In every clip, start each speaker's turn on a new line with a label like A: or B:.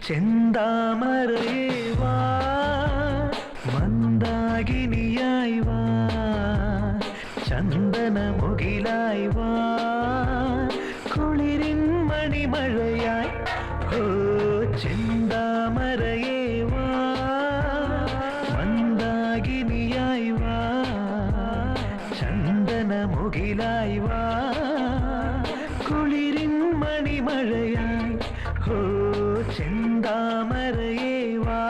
A: ചെന്താമരയേ വാ, മന്ദാകിനിയായി വാ, ചന്ദനമുകിലായി വാ, കുളിരിൻ മണിമഴയായി. ഓ ചെന്താമരയേ വാ, മന്ദാകിനിയായി വാ, ചന്ദനമുകിലായി വാ, കുളിരിൻ മണിമഴയായി. ഓ ചെന്താമരയേ വാ.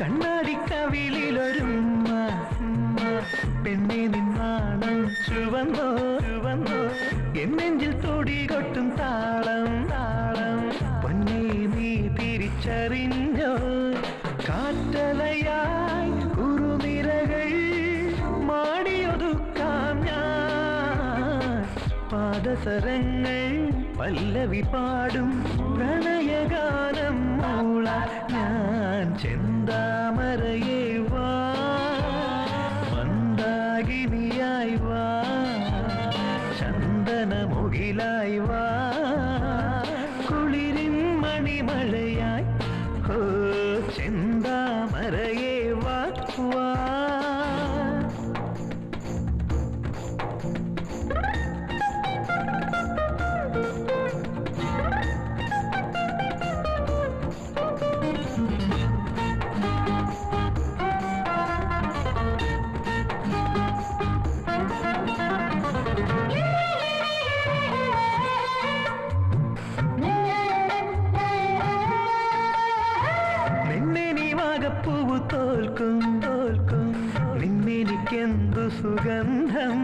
A: കണ്ണാടിക്കവിളിലൊരുമ്മ, പെണ്ണെ നിന്നാണം ചുവന്നോ ചുവന്നോ, എന്നെഞ്ചിൽ തൊടികൊട്ടും താളം താളം. പൊന്നെ നീ തിരിച്ചറിഞ്ഞോ, കാറ്റലയായി കുറുനിരകൾ മാടിയൊതുക്കാം ഞാൻ. പാദസരങ്ങൾ പല്ലവി പാടും പ്രണയഗാനം മൂളാൻ ഞാൻ. ചെന്താമരയേ വാ, മന്ദാകിനിയായി വാ, ചന്ദനമുകിലായി വാ, കുളിരിൻ മണിമഴയായി. ഓ ചെന്താമരയേ വാ വാ. പൂവ് തോൽക്കും തോൽക്കും, നിന്നെനിക്കെന്തു സുഗന്ധം,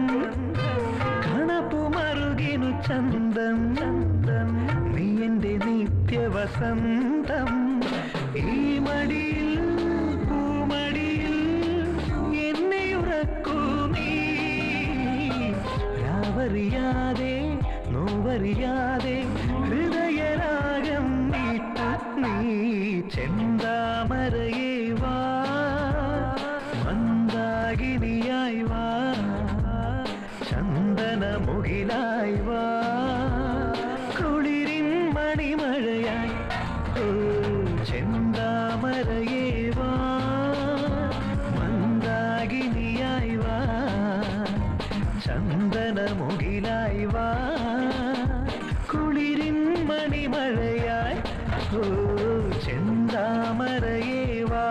A: കണപ്പുമറുകിനു ചന്തം ചന്തം, നീ എന്റെ നിത്യവസന്തം. ഈ മടിയിൽ പൂമടിയിൽ എന്നെ ഉറക്കൂ നീ, രാവറിയാതെ നോവറിയാതെ ഹൃദയരാഗം നീട്ട നീ. ചെന്താമരയേ വാ, മന്ദാകിനിയായി വാ, ചന്ദനമുകിലായി വാ, കുളിരിൻ മണിമഴയായി. ഓ ചെന്താമരയേ വാ, മന്ദാകിനിയായി വാ, ചന്ദനമുകിലായി വാ, കുളിരിൻ മണിമഴയായി. ഓ ചെന്താമരയേ വാ.